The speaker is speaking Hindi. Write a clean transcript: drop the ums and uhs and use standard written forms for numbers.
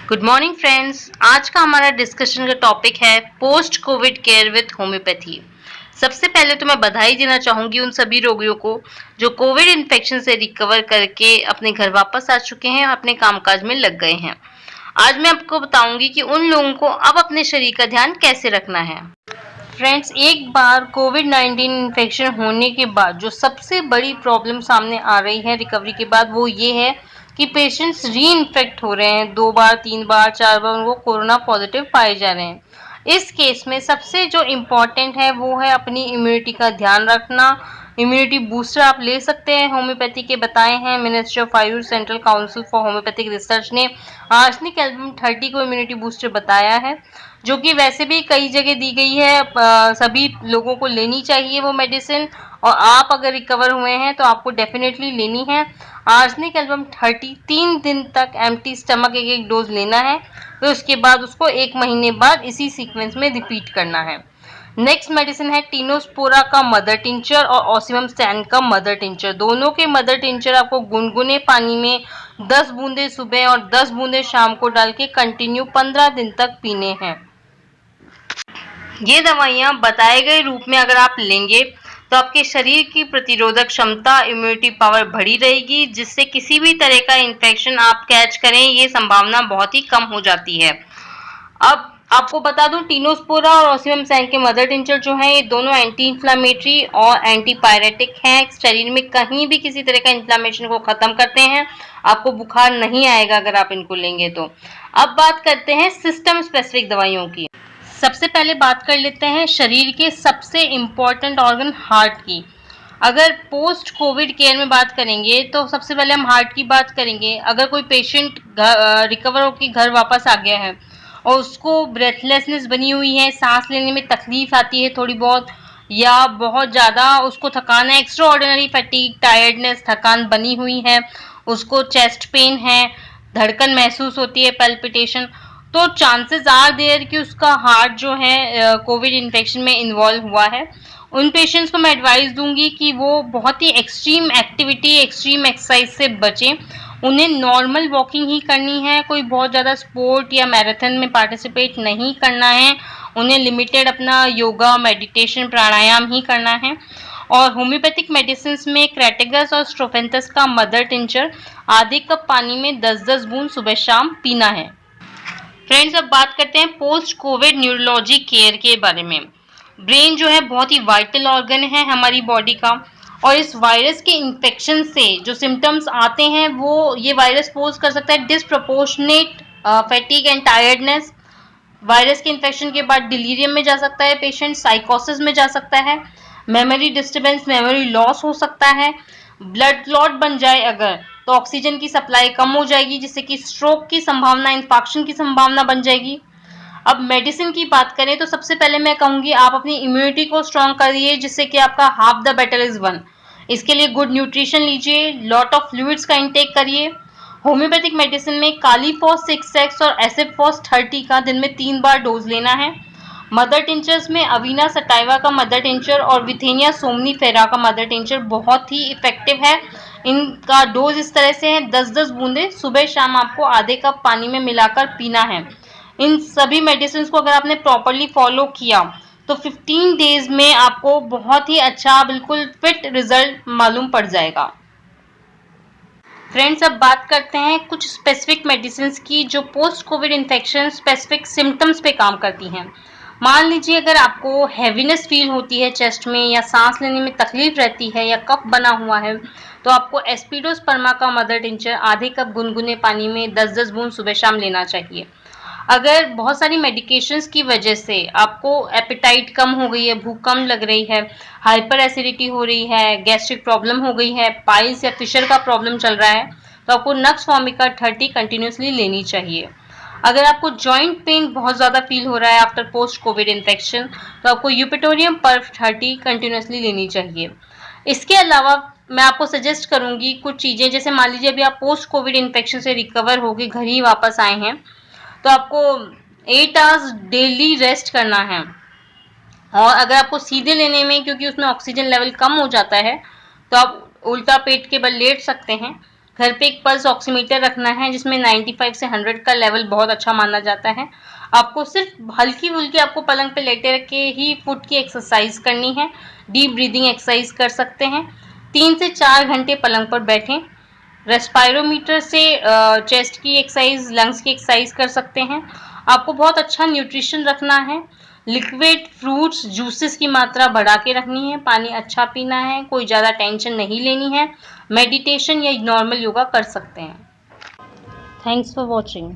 Good morning friends. आज का हमारा डिस्कशन का टॉपिक है post Covid care with homeopathy. सबसे पहले तो मैं बधाई देना चाहूंगी उन सभी रोगियों को जो कोविड इन्फेक्शन से रिकवर करके अपने घर वापस आ चुके हैं, अपने कामकाज में लग गए हैं। आज मैं आपको बताऊंगी कि उन लोगों को अब अपने शरीर का ध्यान कैसे रखना है। फ्रेंड्स, एक बार कोविड-19 इन्फेक्शन होने के बाद जो सबसे बड़ी प्रॉब्लम सामने आ रही है रिकवरी के बाद, वो ये है कि पेशेंट्स री इन्फेक्ट हो रहे हैं। 2 बार, 3 बार, 4 बार उनको कोरोना पॉजिटिव पाए जा रहे हैं। इस केस में सबसे जो इम्पोर्टेंट है वो है अपनी इम्यूनिटी का ध्यान रखना। इम्यूनिटी बूस्टर आप ले सकते हैं, होम्योपैथी के बताए हैं। Ministry of Ayush, central council for homeopathic research ने आर्सेनिक एल्बम 30 को इम्यूनिटी बूस्टर बताया है, जो कि वैसे भी कई जगह दी गई है। सभी लोगों को लेनी चाहिए वो मेडिसिन, और आप अगर रिकवर हुए हैं तो आपको डेफिनेटली लेनी है। आर्सेनिक एल्बम 30 3 दिन तक एम्प्टी स्टमक एक डोज लेना है, फिर उसके बाद उसको 1 महीने बाद इसी सीक्वेंस में रिपीट करना है। नेक्स्ट मेडिसिन है टीनोस्पोरा का मदर टिंचर और ऑसिमम स्टैन का मदर टिंचर। दोनों के मदर टिंचर आपको गुनगुने पानी में 10 बूंदे सुबह और 10 बूंदे शाम को डाल के कंटिन्यू 15 दिन तक पीने हैं। ये दवाइयाँ बताए गए रूप में अगर आप लेंगे तो आपके शरीर की प्रतिरोधक क्षमता, इम्यूनिटी पावर बढ़ी रहेगी, जिससे किसी भी तरह का इन्फेक्शन आप कैच करें ये संभावना बहुत ही कम हो जाती है। अब आपको बता दूं, टीनोस्पोरा और ऑसिमम सैन के मदर टिंचर जो हैं, ये दोनों एंटी इन्फ्लामेटरी और एंटीपायरेटिक हैं। शरीर में कहीं भी किसी तरह का इन्फ्लामेशन को खत्म करते हैं। आपको बुखार नहीं आएगा अगर आप इनको लेंगे तो। अब बात करते हैं सिस्टम स्पेसिफिक दवाइयों की। सबसे पहले बात कर लेते हैं शरीर के सबसे इम्पोर्टेंट ऑर्गन हार्ट की। अगर पोस्ट कोविड केयर में बात करेंगे तो सबसे पहले हम हार्ट की बात करेंगे। अगर कोई पेशेंट रिकवर होकर घर वापस आ गया है और उसको ब्रेथलेसनेस बनी हुई है, सांस लेने में तकलीफ आती है थोड़ी बहुत, या बहुत ज़्यादा उसको थकान है, एक्स्ट्रा ऑर्डिनरी फैटीग, टायर्डनेस, थकान बनी हुई है, उसको चेस्ट पेन है, धड़कन महसूस होती है, पैल्पिटेशन, तो चांसेस आर देयर कि उसका हार्ट जो है कोविड इन्फेक्शन में इन्वॉल्व हुआ है। उन पेशेंट्स को मैं एडवाइस दूंगी कि वो बहुत ही एक्सट्रीम एक्टिविटी, एक्सट्रीम एक्सरसाइज से बचें। उन्हें नॉर्मल वॉकिंग ही करनी है, कोई बहुत ज़्यादा स्पोर्ट या मैराथन में पार्टिसिपेट नहीं करना है। उन्हें लिमिटेड अपना योगा, मेडिटेशन, प्राणायाम ही करना है। और होम्योपैथिक मेडिसिन में क्रेटेगस और स्ट्रोफेंथस का मदर टिंचर आधे कप पानी में 10-10 बूंद सुबह शाम पीना है। फ्रेंड्स, अब बात करते हैं पोस्ट कोविड न्यूरोलॉजी केयर के बारे में। ब्रेन जो है बहुत ही वाइटल ऑर्गन है हमारी बॉडी का, और इस वायरस के इन्फेक्शन से जो सिम्टम्स आते हैं वो ये वायरस पोज कर सकता है disproportionate fatigue and tiredness. Virus के इन्फेक्शन के बाद डिलीरियम में जा सकता है पेशेंट, साइकोसिस में जा सकता है, मेमोरी डिस्टर्बेंस, मेमोरी लॉस हो सकता है। ब्लड क्लॉट बन जाए अगर तो ऑक्सीजन की सप्लाई कम हो जाएगी, जिससे कि स्ट्रोक की संभावना, इंफाक्शन की संभावना बन जाएगी। अब मेडिसिन की बात करें तो सबसे पहले मैं कहूंगी आप अपनी इम्यूनिटी को स्ट्रॉन्ग करिए, जिससे कि आपका half the battle is one. इसके लिए गुड न्यूट्रिशन लीजिए, लॉट ऑफ फ्लूइड्स का इंटेक करिए। होम्योपैथिक मेडिसिन में कालीफॉस 6x और एसिडफॉस 30 का दिन में 3 बार डोज लेना है। मदर टिंचर्स में अवीना सटाइवा का मदर टिंचर और विथेनिया सोमनीफेरा का मदर टिंचर बहुत ही इफेक्टिव है। इनका डोज इस तरह से है, 10-10 बूंदे सुबह शाम आपको आधे कप पानी में मिलाकर पीना है। इन सभी मेडिसिन को अगर आपने प्रॉपरली फॉलो किया तो 15 डेज में आपको बहुत ही अच्छा, बिल्कुल फिट रिजल्ट मालूम पड़ जाएगा। फ्रेंड्स, अब बात करते हैं कुछ स्पेसिफिक मेडिसिन की जो post Covid infection specific symptoms पे काम करती हैं। मान लीजिए अगर आपको हैवीनेस फील होती है चेस्ट में, या सांस लेने में तकलीफ रहती है, या कफ बना हुआ है, तो आपको एस्पिडोस्पर्मा का मदर टिंचर आधे कप गुनगुने पानी में 10-10 बूंद सुबह शाम लेना चाहिए। अगर बहुत सारी मेडिकेशंस की वजह से आपको एपेटाइट कम हो गई है, भूख कम लग रही है, हाइपर एसिडिटी हो रही है, गैस्ट्रिक प्रॉब्लम हो गई है, पाइल्स या फिशर का प्रॉब्लम चल रहा है, तो आपको नक्स वोमिका 30 कंटिन्यूसली लेनी चाहिए। अगर आपको जॉइंट पेन बहुत ज़्यादा फील हो रहा है आफ्टर पोस्ट कोविड इन्फेक्शन, तो आपको यूपेटोरियम पर्फ 30 कंटिन्यूसली लेनी चाहिए। इसके अलावा मैं आपको सजेस्ट करूंगी कुछ चीज़ें, जैसे मान लीजिए अभी आप पोस्ट कोविड इन्फेक्शन से रिकवर होकर घर ही वापस आए हैं, तो आपको 8 आवर्स डेली रेस्ट करना है। और अगर आपको सीधे लेने में, क्योंकि उसमें ऑक्सीजन लेवल कम हो जाता है, तो आप उल्टा पेट के बल लेट सकते हैं। घर पे एक पल्स ऑक्सीमीटर रखना है जिसमें 95 से 100 का लेवल बहुत अच्छा माना जाता है। आपको सिर्फ हल्की फुल्की आपको पलंग पे लेटे रख के ही फुट की एक्सरसाइज करनी है। डीप ब्रीदिंग एक्सरसाइज कर सकते हैं। 3 से 4 घंटे पलंग पर बैठें। रेस्पायरोमीटर से चेस्ट की एक्सरसाइज, लंग्स की एक्सरसाइज कर सकते हैं। आपको बहुत अच्छा न्यूट्रिशन रखना है। लिक्विड फ्रूट्स जूसेस की मात्रा बढ़ा के रखनी है। पानी अच्छा पीना है। कोई ज़्यादा टेंशन नहीं लेनी है। मेडिटेशन या नॉर्मल योगा कर सकते हैं। Thanks for watching.